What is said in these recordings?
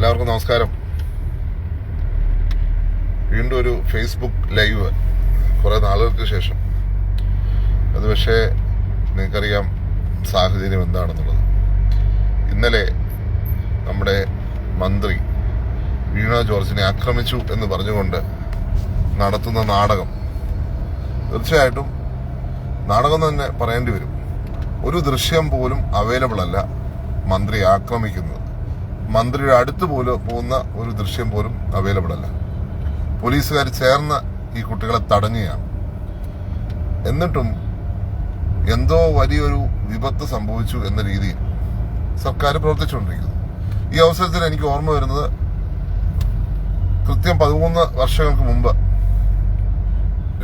എല്ലാവർക്കും നമസ്കാരം. വീണ്ടും ഒരു ഫേസ്ബുക്ക് ലൈവ് കുറെ നാളുകൾക്ക് ശേഷം. അത് പക്ഷേ നിങ്ങൾക്കറിയാം സാഹചര്യം എന്താണെന്നുള്ളത്. ഇന്നലെ നമ്മുടെ മന്ത്രി വീണ ജോർജിനെ ആക്രമിച്ചു എന്ന് പറഞ്ഞുകൊണ്ട് നടത്തുന്ന നാടകം, തീർച്ചയായിട്ടും നാടകം തന്നെ പറയേണ്ടി വരും. ഒരു ദൃശ്യം പോലും അവൈലബിൾ അല്ല മന്ത്രിയെ ആക്രമിക്കുന്നത്. മന്ത്രിയുടെ അടുത്ത് പോലും പോകുന്ന ഒരു ദൃശ്യം പോലും അവൈലബിൾ അല്ല. പോലീസുകാർ ചേർന്ന് ഈ കുട്ടികളെ തടഞ്ഞുകയാണ്. എന്നിട്ടും എന്തോ വലിയൊരു വിപത്ത് സംഭവിച്ചു എന്ന രീതിയിൽ സർക്കാർ പ്രവർത്തിച്ചുകൊണ്ടിരിക്കുന്നു. ഈ അവസരത്തിൽ എനിക്ക് ഓർമ്മ വരുന്നത് കൃത്യം 13 വർഷങ്ങൾക്ക് മുമ്പ്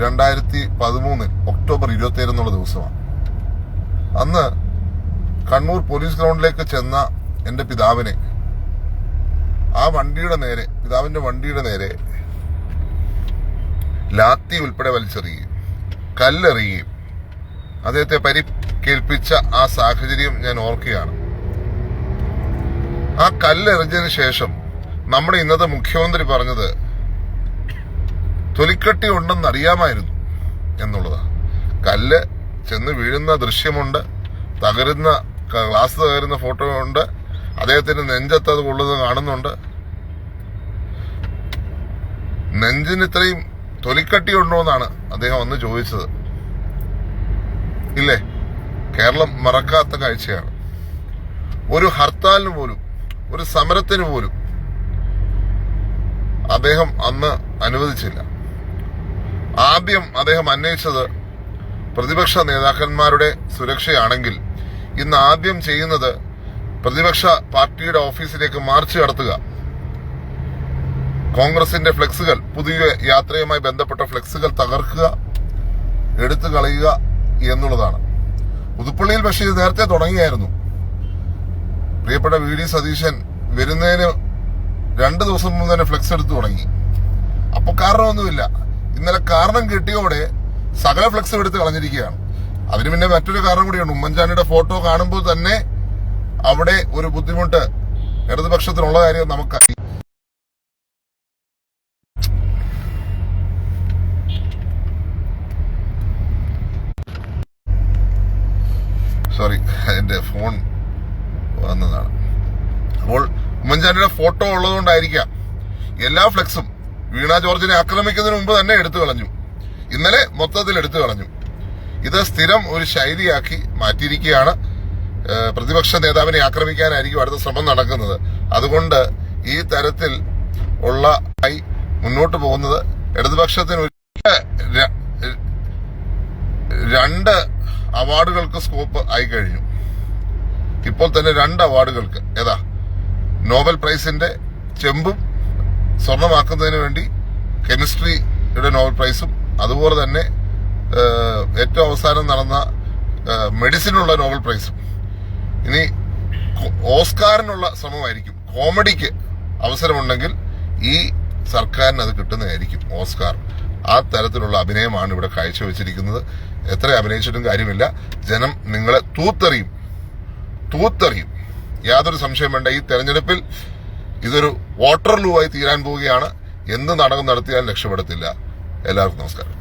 2013 ഒക്ടോബർ 27 എന്നുള്ള ദിവസമാണ്. അന്ന് കണ്ണൂർ പോലീസ് ഗ്രൗണ്ടിലേക്ക് ചെന്ന എന്റെ പിതാവിനെ പിതാവിന്റെ വണ്ടിയുടെ നേരെ ലാത്തി ഉൾപ്പെടെ വലിച്ചെറിയുകയും കല്ലെറിയുകയും അദ്ദേഹത്തെ പരിക്കേൽപ്പിച്ച ആ സാഹചര്യം ഞാൻ ഓർക്കുകയാണ്. ആ കല്ലെറിഞ്ഞതിന് ശേഷം നമ്മുടെ ഇന്നത്തെ മുഖ്യമന്ത്രി പറഞ്ഞത് തൊലിക്കട്ടി ഉണ്ടെന്ന് അറിയാമായിരുന്നു എന്നുള്ളതാണ്. കല്ല് ചെന്ന് വീഴുന്ന ദൃശ്യമുണ്ട്, ഗ്ലാസ് തകരുന്ന ഫോട്ടോ ഉണ്ട്, അദ്ദേഹത്തിന്റെ നെഞ്ചത്ത് അത് കൊള്ളുന്നത് കാണുന്നുണ്ട്. നെഞ്ചിന് ഇത്രയും തൊലിക്കട്ടി ഉണ്ടോ എന്നാണ് അദ്ദേഹം അന്ന് ചോദിച്ചത്. ഇല്ലേ? കേരളം മറക്കാത്ത കാഴ്ചയാണ്. ഒരു ഹർത്താലിന് പോലും, ഒരു സമരത്തിന് പോലും അദ്ദേഹം അന്ന് അനുവദിച്ചില്ല. ആദ്യം അദ്ദേഹം അന്വേഷിച്ചത് പ്രതിപക്ഷ നേതാക്കന്മാരുടെ സുരക്ഷയാണെങ്കിൽ ഇന്ന് ആദ്യം ചെയ്യുന്നത് പ്രതിപക്ഷ പാർട്ടിയുടെ ഓഫീസിലേക്ക് മാർച്ച് നടത്തുക, കോൺഗ്രസിന്റെ ഫ്ലെക്സുകൾ, പുതിയ യാത്രയുമായി ബന്ധപ്പെട്ട ഫ്ലെക്സുകൾ തകർക്കുക, എടുത്തു കളയുക എന്നുള്ളതാണ്. പുതുപ്പള്ളിയിൽ പക്ഷേ ഇത് നേരത്തെ തുടങ്ങിയായിരുന്നു. പ്രിയപ്പെട്ട വി.ഡി. സതീശൻ വരുന്നതിന് 2 ദിവസം മുമ്പ് തന്നെ ഫ്ലെക്സ് എടുത്തു തുടങ്ങി. അപ്പൊ കാരണമൊന്നുമില്ല. ഇന്നലെ കാരണം കിട്ടിയോടെ സകല ഫ്ലെക്സും എടുത്ത് കളഞ്ഞിരിക്കുകയാണ്. അതിന് പിന്നെ മറ്റൊരു കാരണം കൂടിയുണ്ട്. ഉമ്മൻചാണ്ടിയുടെ ഫോട്ടോ കാണുമ്പോൾ തന്നെ അവിടെ ഒരു ബുദ്ധിമുട്ട് ഇടതുപക്ഷത്തിനുള്ള കാര്യം നമുക്കറിയാം. സോറി, എന്റെ ഫോൺ വന്നതാണ്. അപ്പോൾ ഉമ്മൻചാണ്ടിയുടെ ഫോട്ടോ ഉള്ളതുകൊണ്ടായിരിക്കാം എല്ലാ ഫ്ലെക്സും വീണ ജോർജിനെ ആക്രമിക്കുന്നതിന് മുമ്പ് തന്നെ എടുത്തു കളഞ്ഞു. ഇന്നലെ മൊത്തത്തിൽ എടുത്തു കളഞ്ഞു. ഇത് സ്ഥിരം ഒരു ശൈലിയാക്കി മാറ്റിയിരിക്കുകയാണ്. പ്രതിപക്ഷ നേതാവിനെ ആക്രമിക്കാനായിരിക്കും അടുത്ത ശ്രമം നടക്കുന്നത്. അതുകൊണ്ട് ഈ തരത്തിൽ ഉള്ള മുന്നോട്ട് പോകുന്നത് ഇടതുപക്ഷത്തിന് 2 അവാർഡുകൾക്ക് സ്കോപ്പ് ആയി കഴിഞ്ഞു. ഇപ്പോൾ തന്നെ 2 അവാർഡുകൾക്ക്, നോബൽ പ്രൈസിന്റെ ചെമ്പും സ്വർണമാക്കുന്നതിന് വേണ്ടി കെമിസ്ട്രിയുടെ നോബൽ പ്രൈസും, അതുപോലെ തന്നെ ഏറ്റവും അവസാനം നടന്ന മെഡിസിനുള്ള നോബൽ പ്രൈസും. ഇനി ഓസ്കാറിനുള്ള ശ്രമമായിരിക്കും. കോമഡിക്ക് അവസരമുണ്ടെങ്കിൽ ഈ സർക്കാരിന് അത് കിട്ടുന്നതായിരിക്കും ഓസ്കാർ. ആ തരത്തിലുള്ള അഭിനയമാണ് ഇവിടെ കാഴ്ചവെച്ചിരിക്കുന്നത്. എത്ര അഭിനയിച്ചിട്ടും കാര്യമില്ല. ജനം നിങ്ങളെ തൂത്തെറിയും. യാതൊരു സംശയം വേണ്ട. ഈ തെരഞ്ഞെടുപ്പിൽ ഇതൊരു വാട്ടർലൂ ആയി തീരാൻ പോവുകയാണ്. എന്ത് നാടകം നടത്തിയാലും രക്ഷപ്പെടത്തില്ല. എല്ലാവർക്കും നമസ്കാരം.